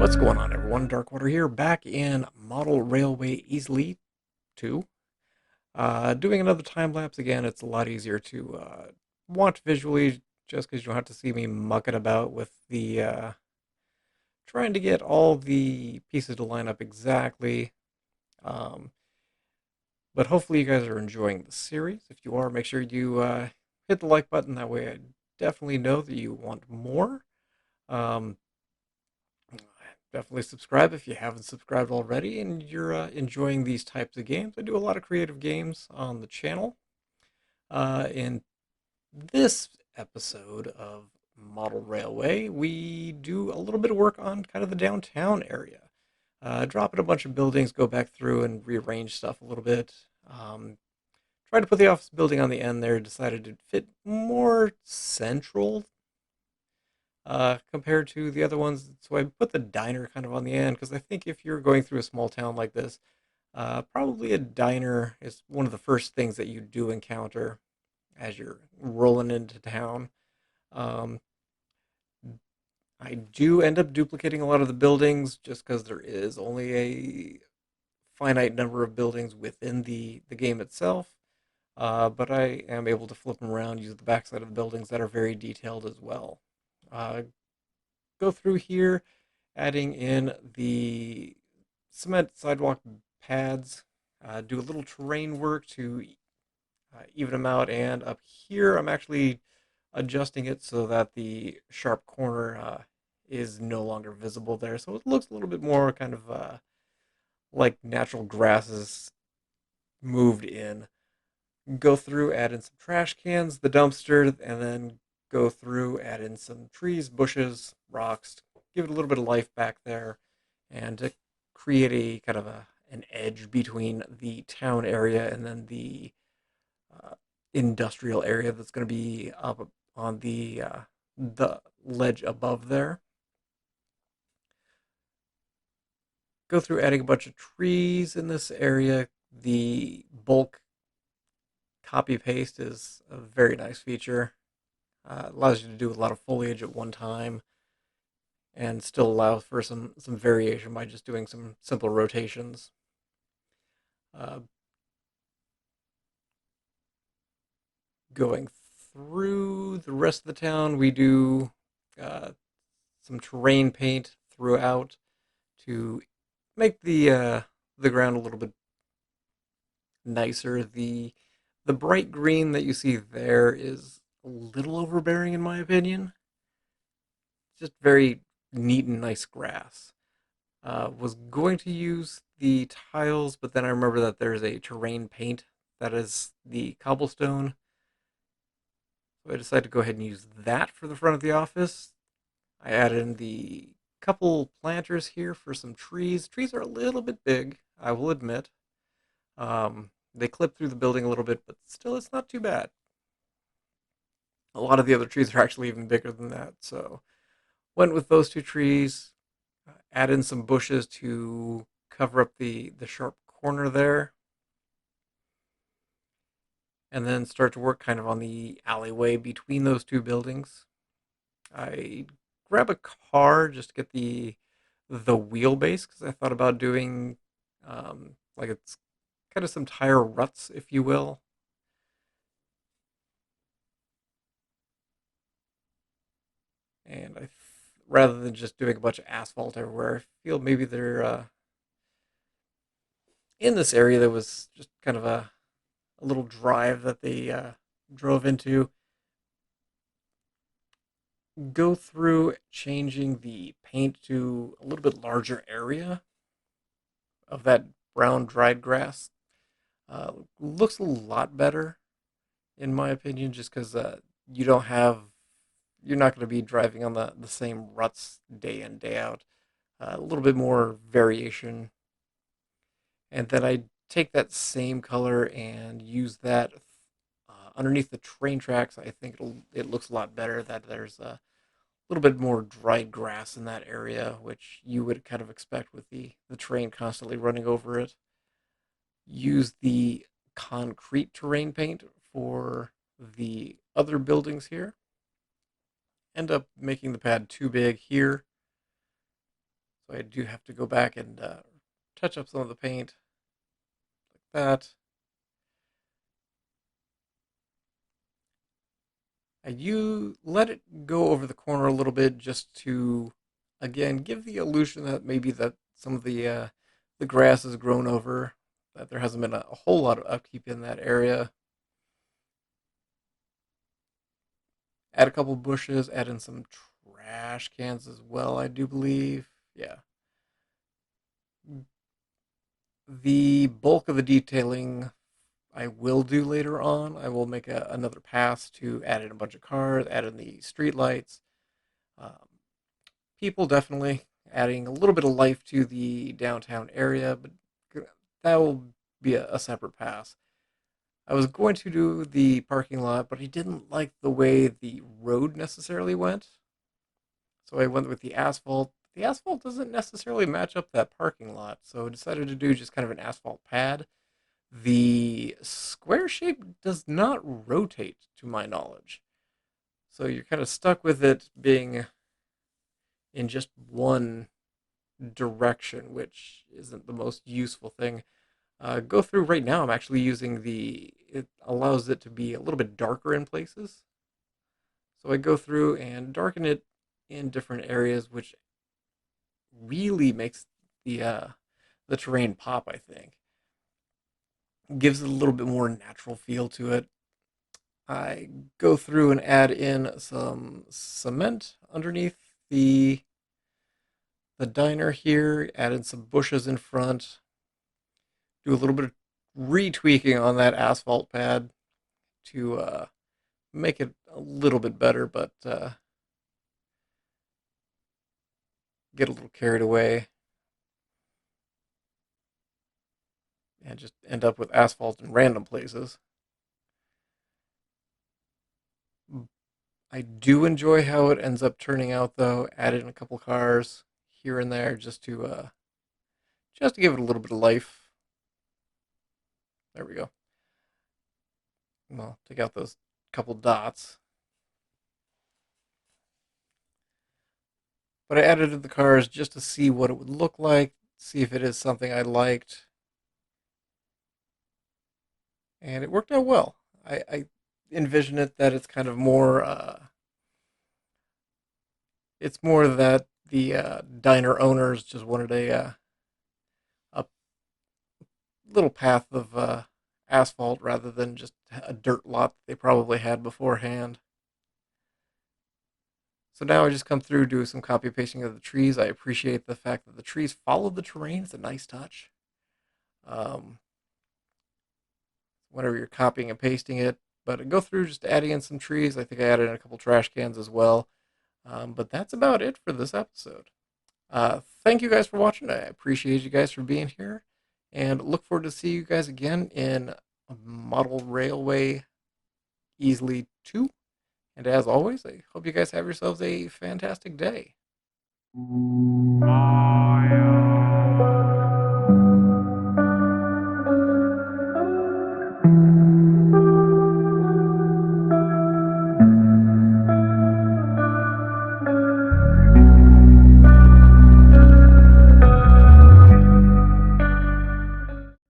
What's going on, everyone? Darkwater here, back in Model Railway Easily 2. Doing another time lapse again. It's a lot easier to watch visually just because you don't have to see me mucking about with the trying to get all the pieces to line up exactly. Um, but hopefully, you guys are enjoying the series. If you are, make sure you hit the like button. That way, I definitely know that you want more. Um, Definitely subscribe if you haven't subscribed already and you're enjoying these types of games. I do a lot of creative games on the channel. In this episode of Model Railway, we do a little bit of work on kind of the downtown area. Dropping a bunch of buildings, go back through and rearrange stuff a little bit. Tried to put the office building on the end there, decided to fit more central compared to the other ones. So I put the diner kind of on the end because I think if you're going through a small town like this, probably a diner is one of the first things that you do encounter as you're rolling into town. Um, I do end up duplicating a lot of the buildings just because there is only a finite number of buildings within the game itself. But I am able to flip them around, use the backside of the buildings that are very detailed as well. Uh, Go through here, adding in the cement sidewalk pads, do a little terrain work to even them out, and up here I'm actually adjusting it so that the sharp corner is no longer visible there, so it looks a little bit more kind of like natural grasses moved in. Go through, add in some trash cans, the dumpster, and then go through, add in some trees, bushes, rocks, give it a little bit of life back there, and to create a kind of an edge between the town area and then the uh, industrial area that's going to be up on the ledge above there. Go through adding a bunch of trees in this area. The bulk copy paste is a very nice feature. Allows you to do a lot of foliage at one time and still allow for some variation by just doing some simple rotations. Uh, Going through the rest of the town, we do uh, some terrain paint throughout to make the ground a little bit nicer. The bright green that you see there is a little overbearing in my opinion. Just very neat and nice grass. Was going to use the tiles, but then I remember that there's a terrain paint that is the cobblestone. So I decided to go ahead and use that for the front of the office. I added in the couple planters here for some trees. Trees are a little bit big, I will admit. They clip through the building a little bit, but still it's not too bad. A lot of the other trees are actually even bigger than that, so went with those two trees. Add in some bushes to cover up the sharp corner there, and then start to work kind of on the alleyway between those two buildings. I grab a car just to get the wheelbase because I thought about doing like it's kind of some tire ruts, if you will. And rather than just doing a bunch of asphalt everywhere, I feel maybe they're in this area there was just kind of a little drive that they drove into. Go through changing the paint to a little bit larger area of that brown dried grass. Looks a lot better in my opinion, just because you don't have you're not going to be driving on the same ruts day in day out. A little bit more variation, and then I take that same color and use that underneath the train tracks. I think it looks a lot better that there's a little bit more dried grass in that area, which you would kind of expect with the train constantly running over it. Use the concrete terrain paint for the other buildings here. End up making the pad too big here. So I do have to go back and touch up some of the paint like that. You let it go over the corner a little bit just to, again, give the illusion that maybe that some of the grass has grown over, that there hasn't been a whole lot of upkeep in that area. Add a couple bushes, add in some trash cans as well, I do believe. Yeah. The bulk of the detailing I will do later on. I will make another pass to add in a bunch of cars, add in the street lights. Um, People definitely adding a little bit of life to the downtown area, but that will be a separate pass. I was going to do the parking lot, but I didn't like the way the road necessarily went. So I went with the asphalt. The asphalt doesn't necessarily match up that parking lot, so I decided to do just kind of an asphalt pad. The square shape does not rotate, to my knowledge. So you're kind of stuck with it being in just one direction, which isn't the most useful thing. Go through right now. I'm actually using it allows it to be a little bit darker in places. So I go through and darken it in different areas, which really makes the terrain pop. I think gives it a little bit more natural feel to it. I go through and add in some cement underneath the the diner here. Add in some bushes in front. Do a little bit of retweaking on that asphalt pad to make it a little bit better, but get a little carried away and just end up with asphalt in random places. I do enjoy how it ends up turning out, though. Added in a couple cars here and there just to give it a little bit of life. There we go. Well, take out those couple dots. But I added in the cars just to see what it would look like, see if it is something I liked, and it worked out well. I envision it that it's kind of more. It's more that the diner owners just wanted a little path of asphalt rather than just a dirt lot that they probably had beforehand. So now I just come through, do some copy pasting of the trees. I appreciate the fact that the trees follow the terrain. It's a nice touch. Um, Whenever you're copying and pasting it, but I go through just adding in some trees. I think I added in a couple trash cans as well. But that's about it for this episode. Thank you guys for watching. I appreciate you guys for being here, and look forward to see you guys again in Model Railway Easily 2. And as always, I hope you guys have yourselves a fantastic day.